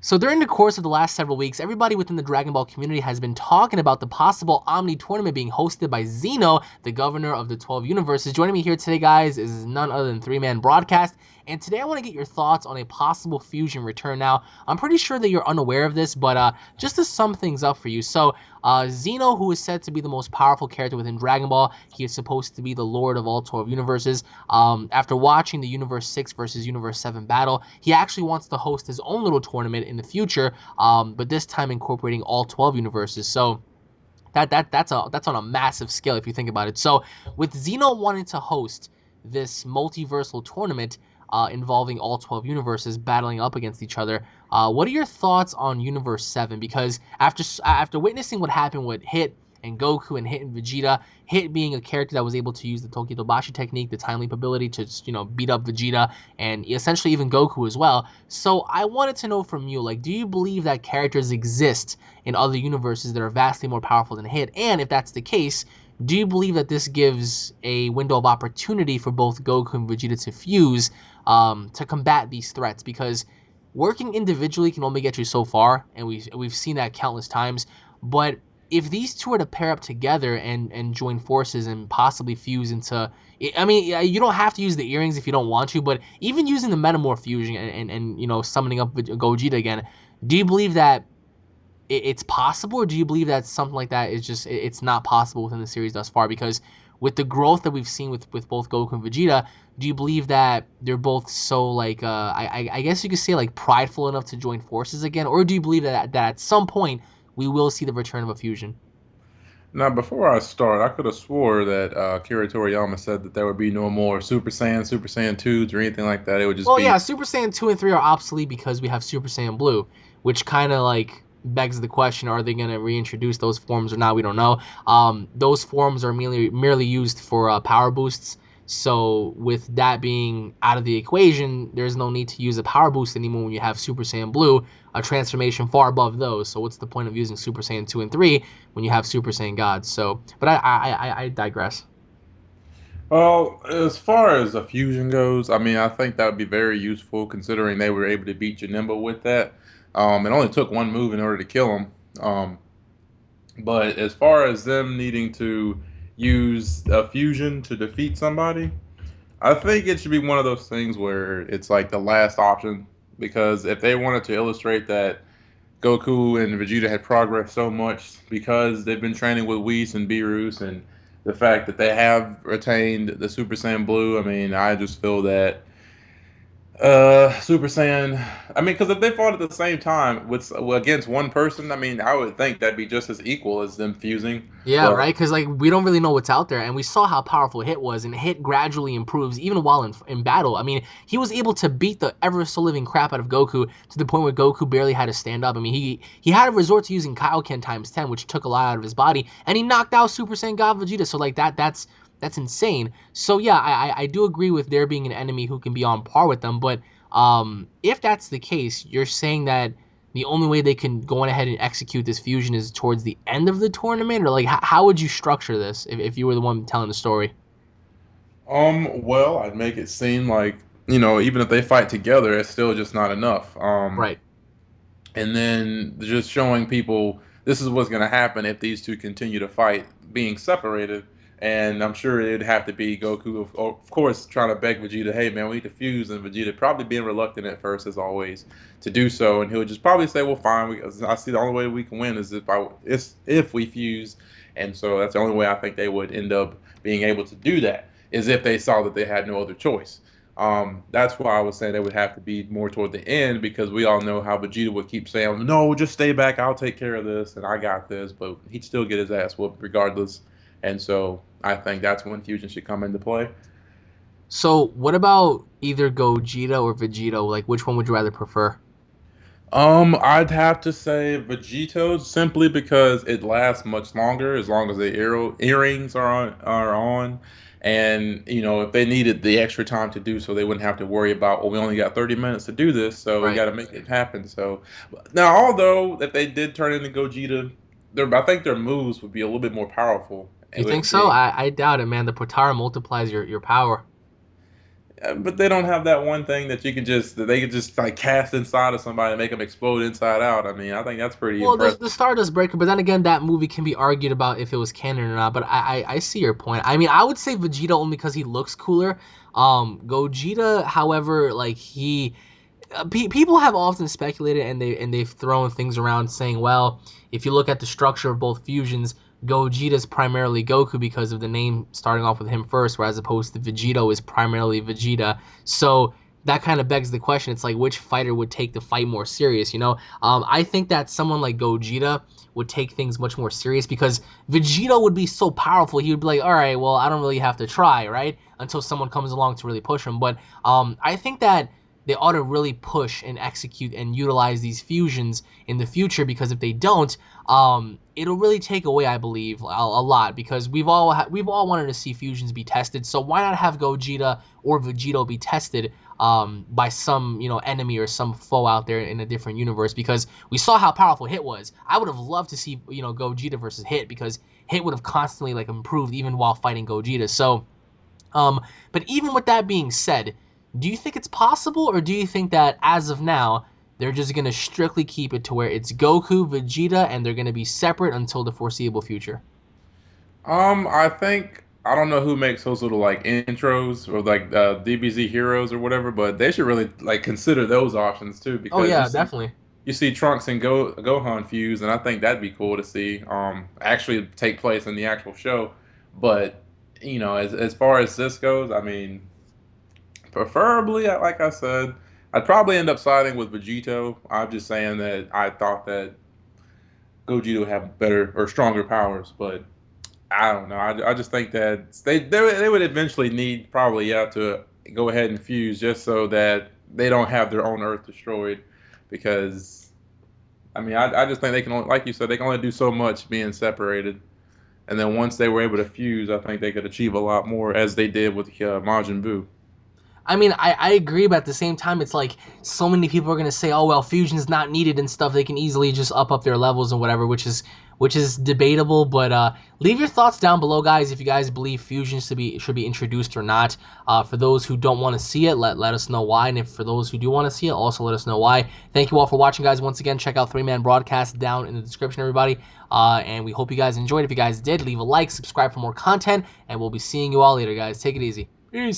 So during the course of the last several weeks, everybody within the Dragon Ball community has been talking about the possible Omni-Tournament being hosted by Zeno, the governor of the 12 universes. Joining me here today, guys, is none other than Three Man Broadcast. And today I want to get your thoughts on a possible fusion return. Now, I'm pretty sure that you're unaware of this, but just to sum things up for you. So, Zeno, who is said to be the most powerful character within Dragon Ball, he is supposed to be the lord of all 12 universes. After watching the Universe 6 versus Universe 7 battle, he actually wants to host his own little tournament in the future, but this time incorporating all 12 universes. So that's on a massive scale if you think about it. So with Zeno wanting to host this multiversal tournament involving all 12 universes battling up against each other, what are your thoughts on Universe 7? Because after witnessing what happened with Hit and Goku and Hit and Vegeta, Hit being a character that was able to use the Tokidobashi technique, the time leap ability to beat up Vegeta and essentially even Goku as well. So I wanted to know from you, like, do you believe that characters exist in other universes that are vastly more powerful than Hit? And if that's the case, do you believe that this gives a window of opportunity for both Goku and Vegeta to fuse to combat these threats? Because working individually can only get you so far, and we've seen that countless times. But if these two are to pair up together and join forces and possibly fuse into, I mean, you don't have to use the earrings if you don't want to, but even using the Metamorph fusion and summoning up Gogeta again, do you believe that it's possible, or do you believe that something like that is just it's not possible within the series thus far? Because with the growth that we've seen with both Goku and Vegeta, do you believe that they're both so like I guess you could say like prideful enough to join forces again, or do you believe that at some point we will see the return of a fusion? Now, before I start, I could have swore that Akira Toriyama said that there would be no more Super Saiyan 2s, or anything like that. It would just Well, be. yeah, Super Saiyan 2 and 3 are obsolete because we have Super Saiyan Blue, which kind of like begs the question, are they going to reintroduce those forms or not? We don't know. Those forms are merely used for power boosts. So with that being out of the equation, there's no need to use a power boost anymore when you have Super Saiyan Blue, a transformation far above those. So what's the point of using Super Saiyan 2 and 3 when you have Super Saiyan Gods? So, but I digress. Well, as far as a fusion goes, I mean, I think that would be very useful considering they were able to beat Janemba with that. It only took one move in order to kill him. But as far as them needing to use a fusion to defeat somebody, I think it should be one of those things where it's like the last option. Because if they wanted to illustrate that Goku and Vegeta had progressed so much because they've been training with Whis and Beerus, and the fact that they have retained the Super Saiyan Blue, I mean, I just feel that Super Saiyan. I mean, because if they fought at the same time with against one person, I mean, I would think that'd be just as equal as them fusing. Yeah, But right. Because like we don't really know what's out there, and we saw how powerful Hit was, and Hit gradually improves even while in battle. I mean, he was able to beat the ever so living crap out of Goku to the point where Goku barely had to stand up. I mean, he had to resort to using Kaioken times 10, which took a lot out of his body, and he knocked out Super Saiyan God Vegeta. So like that's insane. So yeah, I do agree with there being an enemy who can be on par with them, but if that's the case, you're saying that the only way they can go on ahead and execute this fusion is towards the end of the tournament, or like how would you structure this if you were the one telling the story? well, I'd make it seem like even if they fight together, it's still just not enough. Right. And then just showing people this is what's going to happen if these two continue to fight, being separated. And I'm sure it'd have to be Goku, of course, trying to beg Vegeta, "Hey man, we need to fuse," and Vegeta probably being reluctant at first, as always, to do so. And he'll just probably say, "Well, fine. I see the only way we can win is if we fuse." And so that's the only way I think they would end up being able to do that, is if they saw that they had no other choice. That's why I was saying it would have to be more toward the end, because we all know how Vegeta would keep saying, "No, just stay back. I'll take care of this, and I got this," but he'd still get his ass whooped regardless. And so I think that's when fusion should come into play. So what about either Gogeta or Vegito? Like which one would you rather prefer? I'd have to say Vegito, simply because it lasts much longer as long as the earrings are on. And if they needed the extra time to do so, they wouldn't have to worry about, well, we only got 30 minutes to do this, so we Right. got to make it happen. So now, although if they did turn into Gogeta, I think their moves would be a little bit more powerful. You And think with so? being I doubt it, man. The Potara multiplies your power. But they don't have that one thing that they could just like cast inside of somebody and make them explode inside out. I mean, I think that's pretty Well, impressive. the Stardust Breaker, but then again, that movie can be argued about if it was canon or not. But I see your point. I mean, I would say Vegeta only because he looks cooler. Gogeta, however, like people have often speculated and they've thrown things around saying, well, if you look at the structure of both fusions, Gogeta's primarily Goku because of the name starting off with him first, whereas opposed to Vegito is primarily Vegeta. So that kind of begs the question. It's like which fighter would take the fight more serious, you know? I think that someone like Gogeta would take things much more serious because Vegito would be so powerful. He would be like, all right, well, I don't really have to try, right? Until someone comes along to really push him. But I think that they ought to really push and execute and utilize these fusions in the future because if they don't, it'll really take away, I believe, a lot because we've all wanted to see fusions be tested. So why not have Gogeta or Vegito be tested by some enemy or some foe out there in a different universe? Because we saw how powerful Hit was. I would have loved to see Gogeta versus Hit because Hit would have constantly like improved even while fighting Gogeta. So um, but even with that being said, do you think it's possible, or do you think that as of now, they're just gonna strictly keep it to where it's Goku, Vegeta, and they're gonna be separate until the foreseeable future? I think I don't know who makes those little like intros or like DBZ heroes or whatever, but they should really like consider those options too Oh because yeah, definitely. you see Trunks and Gohan fuse, and I think that'd be cool to see actually take place in the actual show. But as far as this goes, I mean, preferably, like I said, I'd probably end up siding with Vegito. I'm just saying that I thought that Gogeta would have better or stronger powers, but I don't know. I just think that they would eventually need probably to go ahead and fuse just so that they don't have their own Earth destroyed, because I mean I just think they can only, like you said, they can only do so much being separated, and then once they were able to fuse, I think they could achieve a lot more as they did with Majin Buu. I mean, I agree, but at the same time, it's like so many people are gonna say, "Oh well, fusion's not needed and stuff. They can easily just up their levels and whatever," which is debatable. But leave your thoughts down below, guys. If you guys believe fusion should be introduced or not. For those who don't want to see it, let us know why, and if for those who do want to see it, also let us know why. Thank you all for watching, guys. Once again, check out Three Man Broadcast down in the description, everybody. And we hope you guys enjoyed. If you guys did, leave a like, subscribe for more content, and we'll be seeing you all later, guys. Take it easy. Peace.